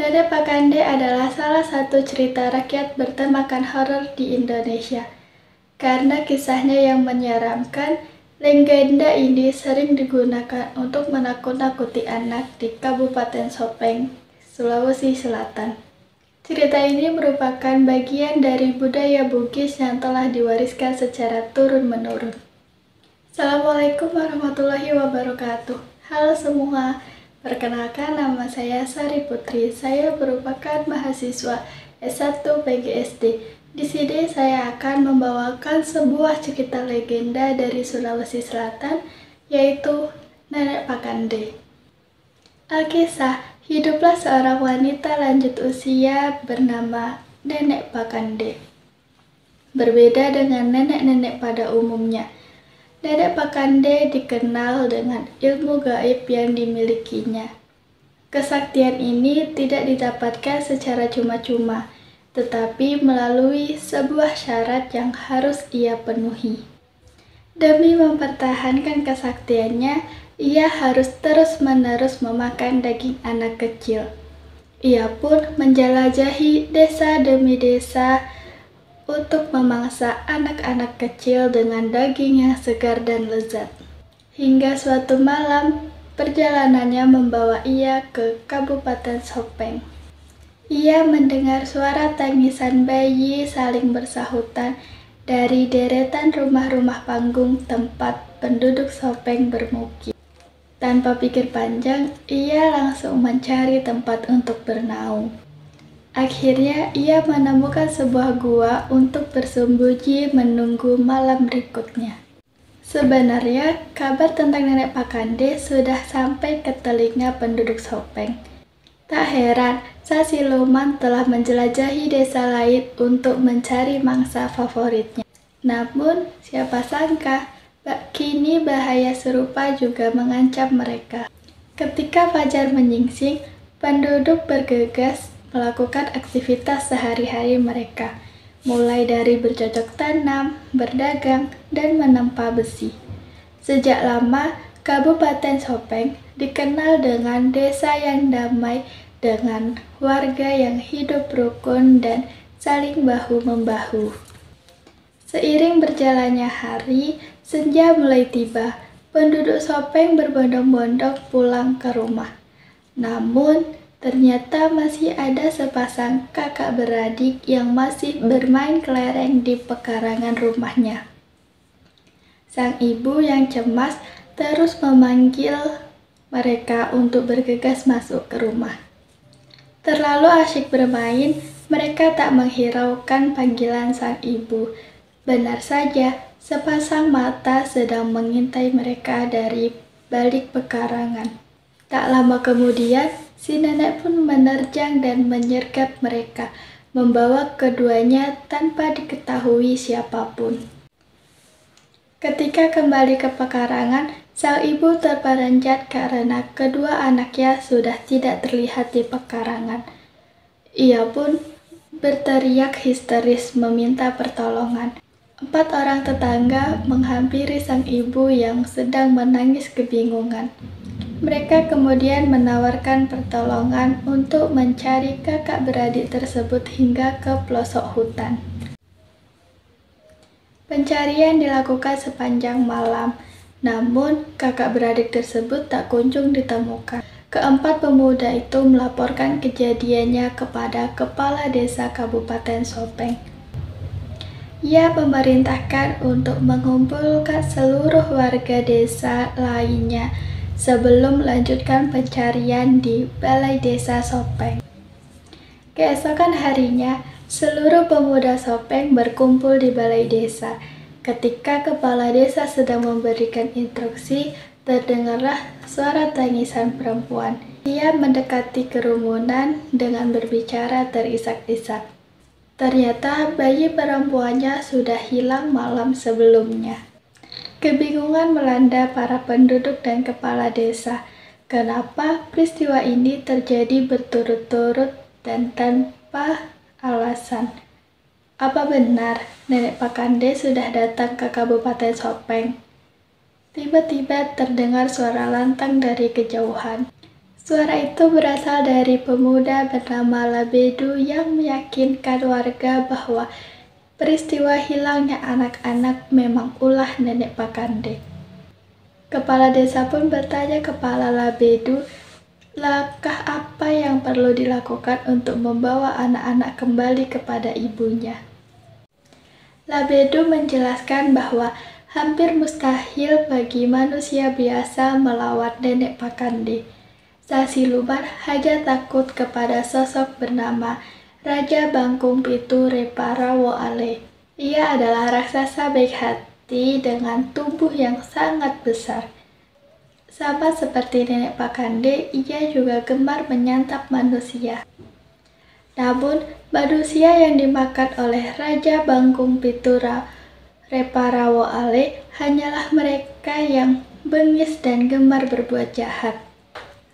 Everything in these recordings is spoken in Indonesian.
Nenek Pakande adalah salah satu cerita rakyat bertemakan horor di Indonesia. Karena kisahnya yang menyeramkan, legenda ini sering digunakan untuk menakut-nakuti anak di Kabupaten Sopeng, Sulawesi Selatan. Cerita ini merupakan bagian dari budaya Bugis yang telah diwariskan secara turun-menurun. Assalamualaikum warahmatullahi wabarakatuh. Halo semua, perkenalkan nama saya Sari Putri. Saya merupakan mahasiswa S1 PGSD. Di sini saya akan membawakan sebuah cerita legenda dari Sulawesi Selatan, yaitu Nenek Pakande. Alkisah, hiduplah seorang wanita lanjut usia bernama Nenek Pakande. Berbeda dengan nenek-nenek pada umumnya, Nenek Pakande dikenal dengan ilmu gaib yang dimilikinya. Kesaktian ini tidak didapatkan secara cuma-cuma, tetapi melalui sebuah syarat yang harus ia penuhi. Demi mempertahankan kesaktiannya, ia harus terus-menerus memakan daging anak kecil. Ia pun menjelajahi desa demi desa untuk memangsa anak-anak kecil dengan daging yang segar dan lezat. Hingga suatu malam, perjalanannya membawa ia ke Kabupaten Sopeng. Ia mendengar suara tangisan bayi saling bersahutan dari deretan rumah-rumah panggung tempat penduduk Sopeng bermukim. Tanpa pikir panjang, ia langsung mencari tempat untuk bernaung. Akhirnya, ia menemukan sebuah gua untuk bersembunyi menunggu malam berikutnya. Sebenarnya, kabar tentang Nenek Pakande sudah sampai ke telinga penduduk Sopeng. Tak heran, sang siluman telah menjelajahi desa lain untuk mencari mangsa favoritnya. Namun, siapa sangka, kini bahaya serupa juga mengancam mereka. Ketika fajar menyingsing, penduduk bergegas melakukan aktivitas sehari-hari mereka, mulai dari bercocok tanam, berdagang, dan menempa besi. Sejak lama, Kabupaten Sopeng dikenal dengan desa yang damai dengan warga yang hidup rukun dan saling bahu-membahu. Seiring berjalannya hari, senja mulai tiba. Penduduk Sopeng berbondong-bondong pulang ke rumah. Namun, ternyata masih ada sepasang kakak beradik yang masih bermain kelereng di pekarangan rumahnya. Sang ibu yang cemas terus memanggil mereka untuk bergegas masuk ke rumah. Terlalu asyik bermain, mereka tak menghiraukan panggilan sang ibu. Benar saja, sepasang mata sedang mengintai mereka dari balik pekarangan. Tak lama kemudian, si nenek pun menerjang dan menyergap mereka, membawa keduanya tanpa diketahui siapapun. Ketika kembali ke pekarangan, sang ibu terperanjat karena kedua anaknya sudah tidak terlihat di pekarangan. Ia pun berteriak histeris meminta pertolongan. 4 orang tetangga menghampiri sang ibu yang sedang menangis kebingungan. Mereka kemudian menawarkan pertolongan untuk mencari kakak beradik tersebut hingga ke pelosok hutan. Pencarian dilakukan sepanjang malam, namun kakak beradik tersebut tak kunjung ditemukan. Keempat pemuda itu melaporkan kejadiannya kepada Kepala Desa Kabupaten Sopeng. Ia memerintahkan untuk mengumpulkan seluruh warga desa lainnya sebelum melanjutkan pencarian di Balai Desa Sopeng. Keesokan harinya, seluruh pemuda Sopeng berkumpul di Balai Desa. Ketika kepala desa sedang memberikan instruksi, terdengarlah suara tangisan perempuan. Ia mendekati kerumunan dengan berbicara terisak-isak. Ternyata bayi perempuannya sudah hilang malam sebelumnya. Kebingungan melanda para penduduk dan kepala desa. Kenapa peristiwa ini terjadi berturut-turut dan tanpa alasan? Apa benar Nenek Pakande sudah datang ke Kabupaten Sopeng? Tiba-tiba terdengar suara lantang dari kejauhan. Suara itu berasal dari pemuda bernama Labedu yang meyakinkan warga bahwa peristiwa hilangnya anak-anak memang ulah Nenek Pakande. Kepala desa pun bertanya kepada Labedu, langkah apa yang perlu dilakukan untuk membawa anak-anak kembali kepada ibunya. Labedu menjelaskan bahwa hampir mustahil bagi manusia biasa melawan Nenek Pakande. Sang siluman hanya takut kepada sosok bernama Raja Bangkung Pitu Reparawoale. Ia adalah raksasa baik hati dengan tubuh yang sangat besar. Sama seperti Nenek Pakande, ia juga gemar menyantap manusia. Namun, manusia yang dimakan oleh Raja Bangkung Pitu Reparawoale hanyalah mereka yang bengis dan gemar berbuat jahat.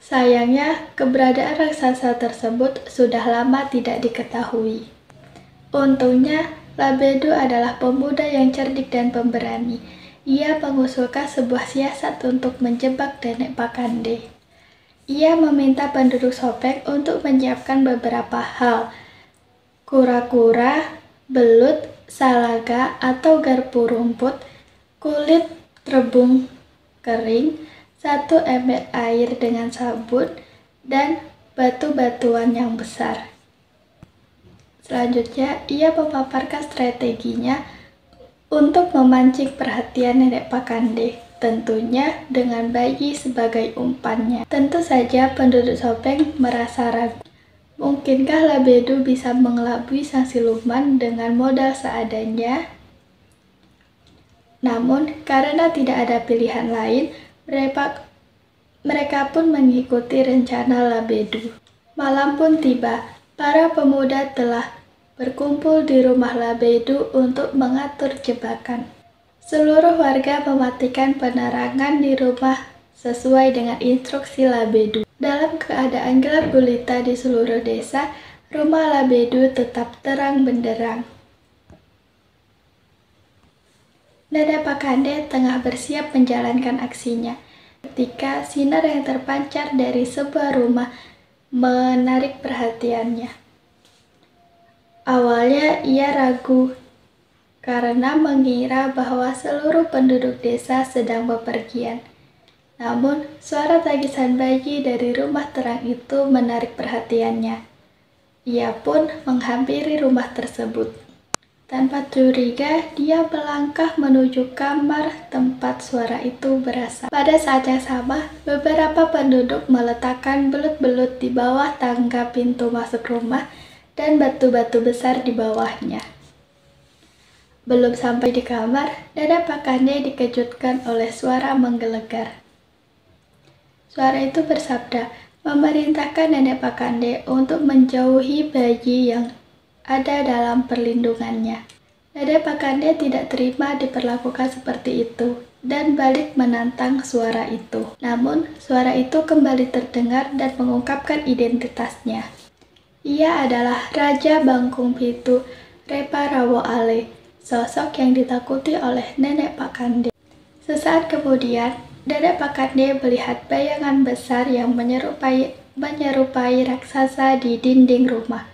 Sayangnya, keberadaan raksasa tersebut sudah lama tidak diketahui. Untungnya, Labedu adalah pemuda yang cerdik dan pemberani. Ia mengusulkan sebuah siasat untuk menjebak Nenek Pakande. Ia meminta penduduk Sopeng untuk menyiapkan beberapa hal. Kura-kura, belut, salaga atau garpu rumput, kulit rebung kering, 1 ember air dengan sabun, dan batu-batuan yang besar. Selanjutnya, ia memaparkan strateginya untuk memancing perhatian Nenek Pakande, tentunya dengan bayi sebagai umpannya. Tentu saja penduduk Sopeng merasa ragu. Mungkinkah Labedu bisa mengelabui sang siluman dengan modal seadanya? Namun, karena tidak ada pilihan lain, mereka pun mengikuti rencana Labedu. Malam pun tiba, para pemuda telah berkumpul di rumah Labedu untuk mengatur jebakan. Seluruh warga mematikan penerangan di rumah sesuai dengan instruksi Labedu. Dalam keadaan gelap gulita di seluruh desa, rumah Labedu tetap terang benderang. Nenek Pakande tengah bersiap menjalankan aksinya, ketika sinar yang terpancar dari sebuah rumah menarik perhatiannya. Awalnya ia ragu karena mengira bahwa seluruh penduduk desa sedang bepergian. Namun, suara tangisan bayi dari rumah terang itu menarik perhatiannya. Ia pun menghampiri rumah tersebut. Tanpa curiga, dia melangkah menuju kamar tempat suara itu berasal. Pada saat yang sama, beberapa penduduk meletakkan belut-belut di bawah tangga pintu masuk rumah dan batu-batu besar di bawahnya. Belum sampai di kamar, Nenek Pakande dikejutkan oleh suara menggelegar. Suara itu bersabda, memerintahkan Nenek Pakande untuk menjauhi bayi yang ada dalam perlindungannya. Nenek Pakande tidak terima diperlakukan seperti itu dan balik menantang suara itu. Namun, suara itu kembali terdengar dan mengungkapkan identitasnya. Ia adalah Raja Bangkung Pitu Reparawoale, sosok yang ditakuti oleh Nenek Pakande. Sesaat kemudian, Nenek Pakande melihat bayangan besar yang menyerupai raksasa di dinding rumah,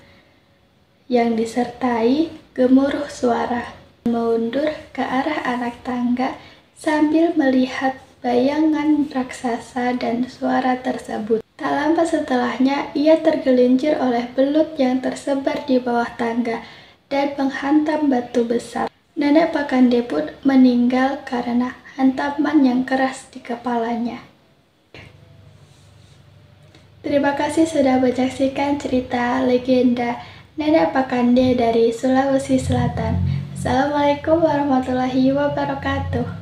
yang disertai gemuruh suara. Mundur ke arah anak tangga sambil melihat bayangan raksasa dan suara tersebut. Tak lama setelahnya, ia tergelincir oleh belut yang tersebar di bawah tangga dan menghantam batu besar. Nenek Pakande pun meninggal karena hantaman yang keras di kepalanya. Terima kasih sudah menyaksikan cerita legenda Nenek Pakande dari Sulawesi Selatan. Assalamualaikum warahmatullahi wabarakatuh.